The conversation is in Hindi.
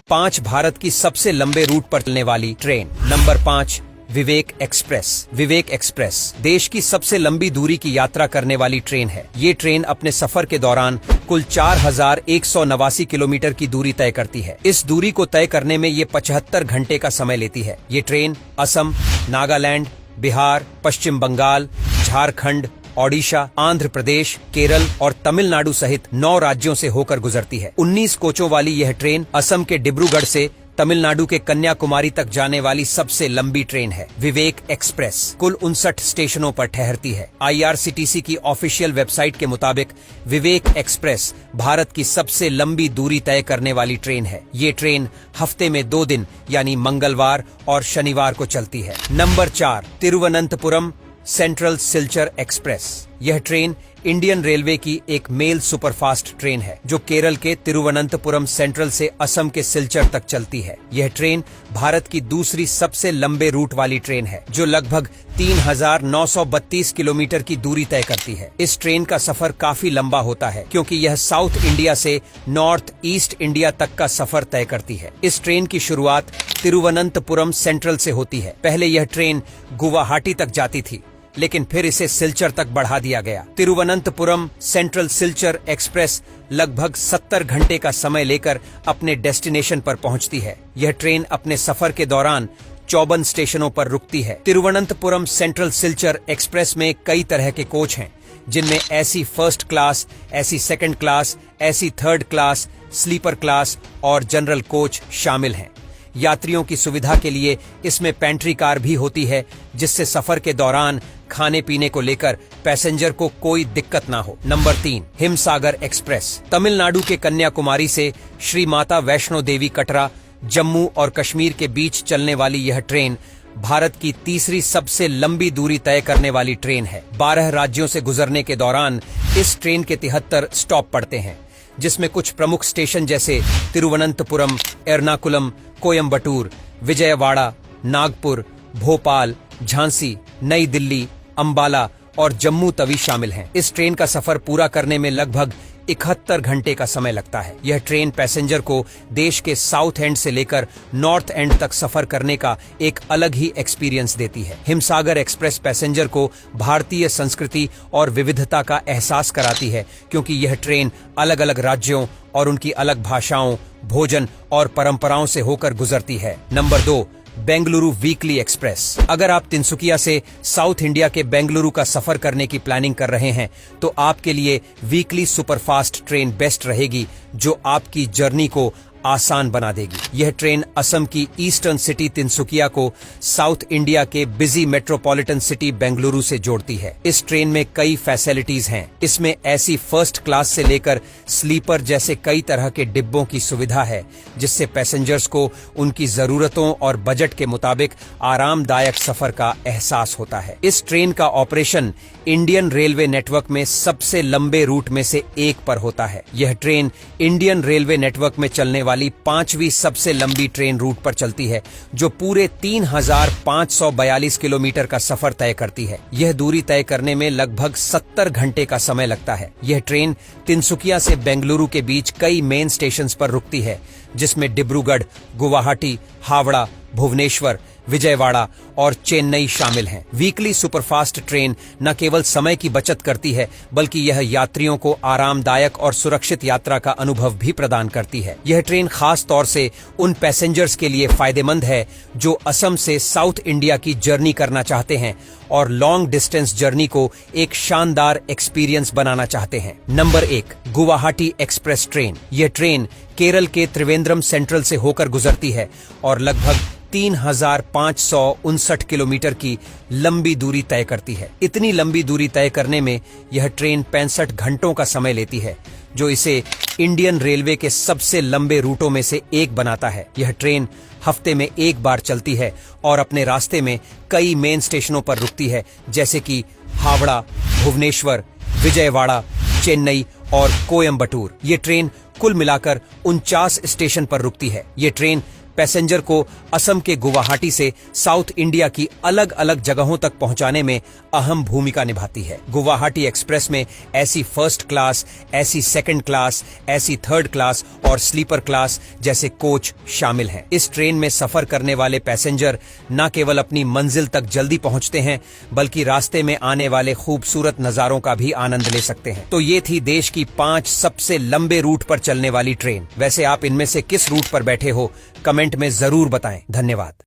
5 भारत की सबसे लंबे रूट पर चलने वाली ट्रेन। नंबर 5, विवेक एक्सप्रेस। विवेक एक्सप्रेस देश की सबसे लंबी दूरी की यात्रा करने वाली ट्रेन है। ये ट्रेन अपने सफर के दौरान कुल 4189 किलोमीटर की दूरी तय करती है। इस दूरी को तय करने में ये 75 घंटे का समय लेती है। ये ट्रेन असम, नागालैंड, बिहार, पश्चिम बंगाल, झारखंड, ओडिशा, आंध्र प्रदेश, केरल और तमिलनाडु सहित 9 राज्यों से होकर गुजरती है। 19 कोचों वाली यह ट्रेन असम के डिब्रूगढ़ से तमिलनाडु के कन्याकुमारी तक जाने वाली सबसे लंबी ट्रेन है। विवेक एक्सप्रेस कुल 59 स्टेशनों पर ठहरती है। IRCTC की ऑफिशियल वेबसाइट के मुताबिक विवेक एक्सप्रेस भारत की सबसे लंबी दूरी तय करने वाली ट्रेन है। ये ट्रेन हफ्ते में 2 दिन यानी मंगलवार और शनिवार को चलती है। Number 4, Thiruvananthapuram central Silchar express. यह ट्रेन इंडियन रेलवे की एक मेल सुपरफास्ट ट्रेन है जो केरल के तिरुवनंतपुरम सेंट्रल से असम के सिलचर तक चलती है। यह ट्रेन भारत की दूसरी सबसे लंबे रूट वाली ट्रेन है जो लगभग 3932 किलोमीटर की दूरी तय करती है। इस ट्रेन का सफर काफी लंबा होता है क्योंकि यह साउथ इंडिया से नॉर्थ ईस्ट इंडिया तक का सफर तय करती है। इस ट्रेन की शुरुआत तिरुवनंतपुरम सेंट्रल से होती है। पहले यह ट्रेन गुवाहाटी तक जाती थी लेकिन फिर इसे सिलचर तक बढ़ा दिया गया। तिरुवनंतपुरम सेंट्रल सिलचर एक्सप्रेस लगभग 70 घंटे का समय लेकर अपने डेस्टिनेशन पर पहुंचती है। यह ट्रेन अपने सफर के दौरान 54 स्टेशनों पर रुकती है। तिरुवनंतपुरम सेंट्रल सिलचर एक्सप्रेस में कई तरह के कोच हैं जिनमें AC first class, AC second class, AC third class, sleeper class और जनरल कोच शामिल हैं। यात्रियों की सुविधा के लिए इसमें पेंट्री कार भी होती है जिससे सफर के दौरान खाने पीने को लेकर पैसेंजर को कोई दिक्कत ना हो। Number 3, Himsagar express. तमिलनाडु के कन्याकुमारी से श्री माता वैष्णो देवी कटरा, जम्मू और कश्मीर के बीच चलने वाली यह ट्रेन भारत की तीसरी सबसे लंबी दूरी तय करने वाली ट्रेन है। 12 राज्यों से गुजरने के दौरान इस ट्रेन के 73 स्टॉप पड़ते हैं जिसमें कुछ प्रमुख स्टेशन जैसे तिरुवनंतपुरम, एर्नाकुलम, कोयम्बटूर, विजयवाड़ा, नागपुर, भोपाल, झांसी, नई दिल्ली, अंबाला और जम्मू तवी शामिल हैं। इस ट्रेन का सफर पूरा करने में लगभग 71 घंटे का समय लगता है। यह ट्रेन पैसेंजर को देश के साउथ एंड से लेकर नॉर्थ एंड तक सफर करने का एक अलग ही एक्सपीरियंस देती है। हिमसागर एक्सप्रेस पैसेंजर को भारतीय संस्कृति और विविधता का एहसास कराती है क्योंकि यह ट्रेन अलग अलग राज्यों और उनकी अलग भाषाओं, भोजन और परंपराओं से होकर गुजरती है। Number 2, Bengaluru weekly express. अगर आप तिनसुकिया से साउथ इंडिया के बेंगलुरु का सफर करने की प्लानिंग कर रहे हैं तो आपके लिए वीकली सुपरफास्ट ट्रेन बेस्ट रहेगी जो आपकी जर्नी को आसान बना देगी। यह ट्रेन असम की ईस्टर्न सिटी तिनसुकिया को साउथ इंडिया के बिजी मेट्रोपॉलिटन सिटी बेंगलुरु से जोड़ती है। इस ट्रेन में कई फैसिलिटीज हैं। इसमें ऐसी फर्स्ट क्लास से लेकर स्लीपर जैसे कई तरह के डिब्बों की सुविधा है जिससे पैसेंजर्स को उनकी जरूरतों और बजट के मुताबिक आरामदायक सफर का एहसास होता है। इस ट्रेन का ऑपरेशन इंडियन रेलवे नेटवर्क में सबसे लंबे रूट में से एक पर होता है। यह ट्रेन इंडियन रेलवे नेटवर्क में चलने वाली 5वीं सबसे लंबी ट्रेन रूट पर चलती है जो पूरे 3542 किलोमीटर का सफर तय करती है। यह दूरी तय करने में लगभग 70 घंटे का समय लगता है। यह ट्रेन तिनसुकिया से बेंगलुरु के बीच कई मेन स्टेशंस पर रुकती है जिसमें डिब्रूगढ़, गुवाहाटी, हावड़ा, भुवनेश्वर, विजयवाड़ा और चेन्नई शामिल हैं। वीकली सुपरफास्ट ट्रेन न केवल समय की बचत करती है बल्कि यह यात्रियों को आरामदायक और सुरक्षित यात्रा का अनुभव भी प्रदान करती है। यह ट्रेन खास तौर से उन पैसेंजर्स के लिए फायदेमंद है जो असम से साउथ इंडिया की जर्नी करना चाहते हैं और लॉन्ग डिस्टेंस जर्नी को एक शानदार एक्सपीरियंस बनाना चाहते हैं। Number 1, Guwahati express train. यह ट्रेन केरल के त्रिवेंद्रम सेंट्रल से होकर गुजरती है और लगभग 3559 किलोमीटर की लंबी दूरी तय करती है। इतनी लंबी दूरी तय करने में यह ट्रेन 65 घंटों का समय लेती है जो इसे इंडियन रेलवे के सबसे लंबे रूटों में से एक बनाता है। यह ट्रेन हफ्ते में एक बार चलती है और अपने रास्ते में कई मेन स्टेशनों पर रुकती है जैसे कि हावड़ा, भुवनेश्वर, विजयवाड़ा, चेन्नई और कोयम्बटूर। ये ट्रेन कुल मिलाकर 49 स्टेशन पर रुकती है। ये ट्रेन पैसेंजर को असम के गुवाहाटी से साउथ इंडिया की अलग अलग जगहों तक पहुंचाने में अहम भूमिका निभाती है। गुवाहाटी एक्सप्रेस में ऐसी फर्स्ट क्लास, ऐसी सेकंड क्लास, ऐसी थर्ड क्लास और स्लीपर क्लास जैसे कोच शामिल हैं। इस ट्रेन में सफर करने वाले पैसेंजर न केवल अपनी मंजिल तक जल्दी पहुंचते हैं, बल्कि रास्ते में आने वाले खूबसूरत नजारों का भी आनंद ले सकते हैं। तो ये थी देश की 5 सबसे लंबे रूट पर चलने वाली ट्रेन। वैसे आप इनमें से किस रूट पर बैठे हो, कमेंट में जरूर बताएं। धन्यवाद।